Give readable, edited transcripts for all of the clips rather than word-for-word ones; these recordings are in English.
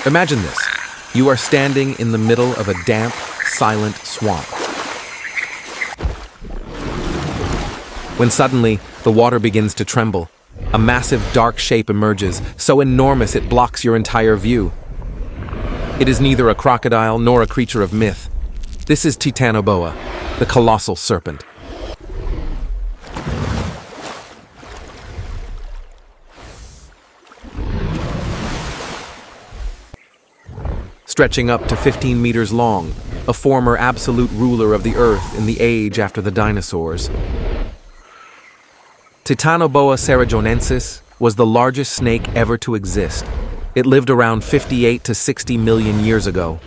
Imagine this. You are standing in the middle of a damp, silent swamp. When suddenly, the water begins to tremble. A massive dark shape emerges, so enormous it blocks your entire view. It is neither a crocodile nor a creature of myth. This is Titanoboa, the colossal serpent. Stretching up to 15 meters long, a former absolute ruler of the earth in the age after the dinosaurs. Titanoboa cerrejonensis was the largest snake ever to exist. It lived around 58 to 60 million years ago.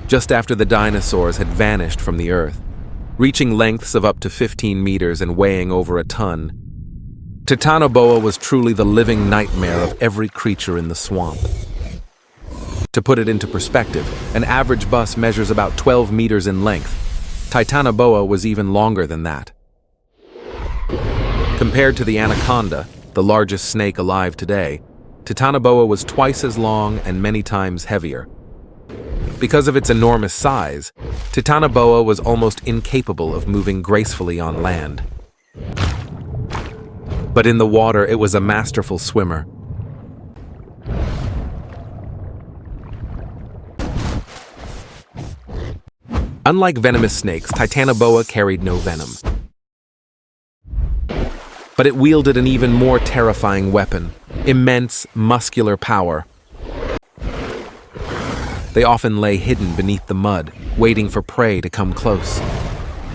Just after the dinosaurs had vanished from the earth, reaching lengths of up to 15 meters and weighing over a ton, Titanoboa was truly the living nightmare of every creature in the swamp. To put it into perspective, an average bus measures about 12 meters in length. Titanoboa was even longer than that. Compared to the anaconda, the largest snake alive today, Titanoboa was twice as long and many times heavier. Because of its enormous size, Titanoboa was almost incapable of moving gracefully on land. But in the water, it was a masterful swimmer. Unlike venomous snakes, Titanoboa carried no venom. But it wielded an even more terrifying weapon: immense, muscular power. They often lay hidden beneath the mud, waiting for prey to come close.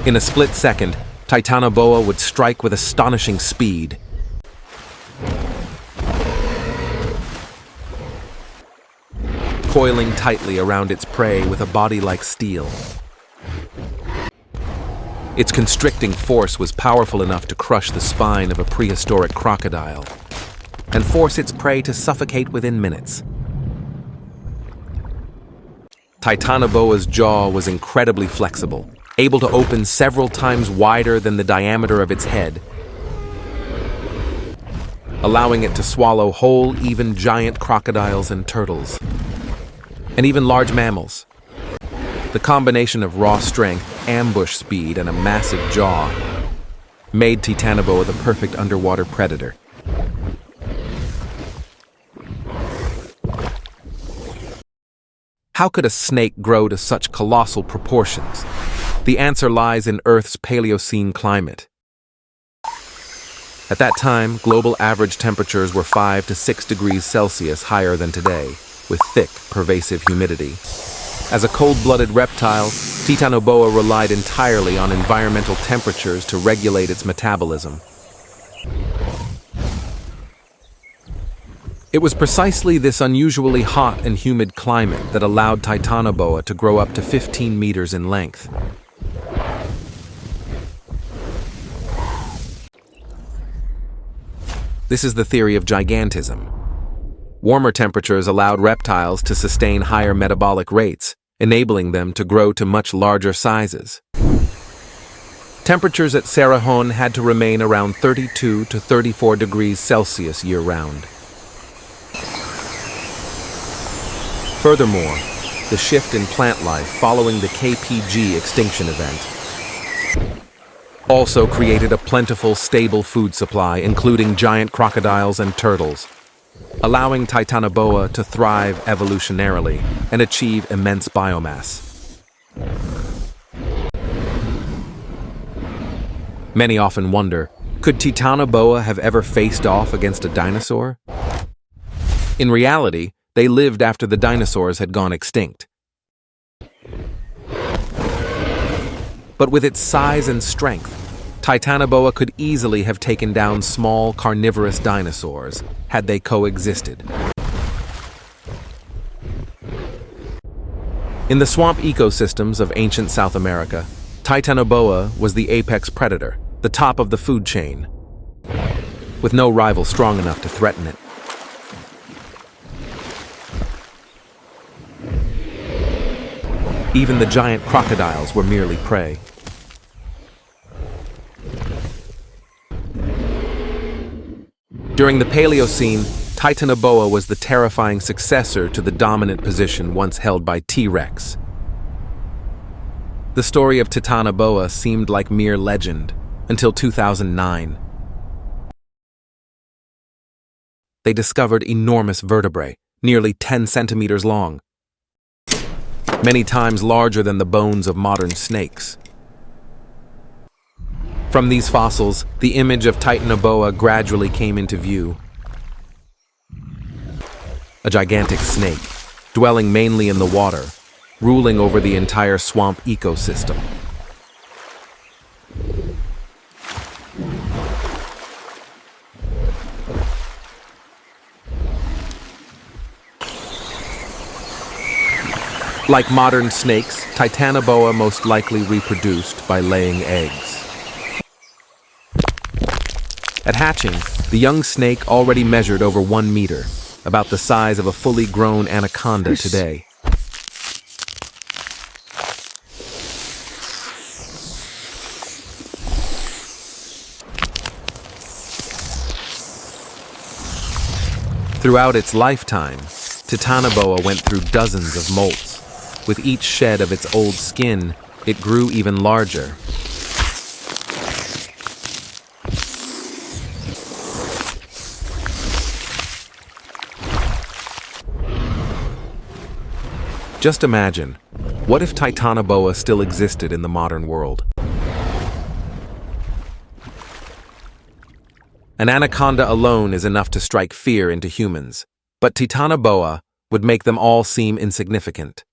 In a split second, Titanoboa would strike with astonishing speed. Coiling tightly around its prey with a body like steel. Its constricting force was powerful enough to crush the spine of a prehistoric crocodile and force its prey to suffocate within minutes. Titanoboa's jaw was incredibly flexible, able to open several times wider than the diameter of its head, allowing it to swallow whole, even giant crocodiles and turtles, and even large mammals. The combination of raw strength, ambush speed, and a massive jaw made Titanoboa the perfect underwater predator. How could a snake grow to such colossal proportions? The answer lies in Earth's Paleocene climate. At that time, global average temperatures were 5 to 6 degrees Celsius higher than today, with thick, pervasive humidity. As a cold-blooded reptile, Titanoboa relied entirely on environmental temperatures to regulate its metabolism. It was precisely this unusually hot and humid climate that allowed Titanoboa to grow up to 15 meters in length. This is the theory of gigantism. Warmer temperatures allowed reptiles to sustain higher metabolic rates, enabling them to grow to much larger sizes. Temperatures at Cerrejón had to remain around 32 to 34 degrees Celsius year-round. Furthermore, the shift in plant life following the KPG extinction event also created a plentiful, stable food supply, including giant crocodiles and turtles, allowing Titanoboa to thrive evolutionarily and achieve immense biomass. Many often wonder, could Titanoboa have ever faced off against a dinosaur? In reality, they lived after the dinosaurs had gone extinct. But with its size and strength, Titanoboa could easily have taken down small carnivorous dinosaurs had they coexisted. In the swamp ecosystems of ancient South America, Titanoboa was the apex predator, the top of the food chain, with no rival strong enough to threaten it. Even the giant crocodiles were merely prey. During the Paleocene, Titanoboa was the terrifying successor to the dominant position once held by T-Rex. The story of Titanoboa seemed like mere legend until 2009. They discovered enormous vertebrae, nearly 10 centimeters long, many times larger than the bones of modern snakes. From these fossils, the image of Titanoboa gradually came into view. A gigantic snake, dwelling mainly in the water, ruling over the entire swamp ecosystem. Like modern snakes, Titanoboa most likely reproduced by laying eggs. At hatching, the young snake already measured over 1 meter, about the size of a fully grown anaconda today. Throughout its lifetime, Titanoboa went through dozens of molts. With each shed of its old skin, it grew even larger. Just imagine, what if Titanoboa still existed in the modern world? An anaconda alone is enough to strike fear into humans, but Titanoboa would make them all seem insignificant.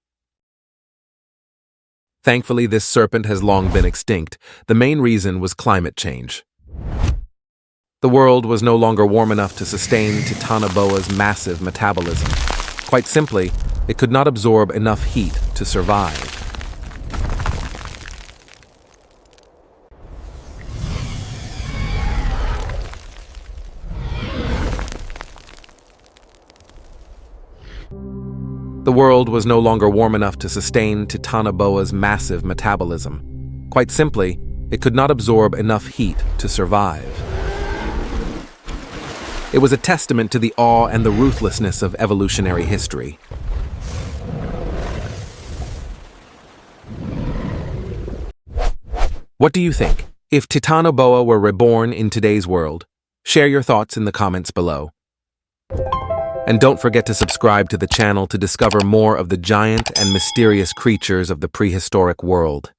Thankfully, this serpent has long been extinct. The main reason was climate change. The world was no longer warm enough to sustain Titanoboa's massive metabolism. Quite simply, it could not absorb enough heat to survive. The world was no longer warm enough to sustain Titanoboa's massive metabolism. Quite simply, it could not absorb enough heat to survive. It was a testament to the awe and the ruthlessness of evolutionary history. What do you think? If Titanoboa were reborn in today's world, share your thoughts in the comments below. And don't forget to subscribe to the channel to discover more of the giant and mysterious creatures of the prehistoric world.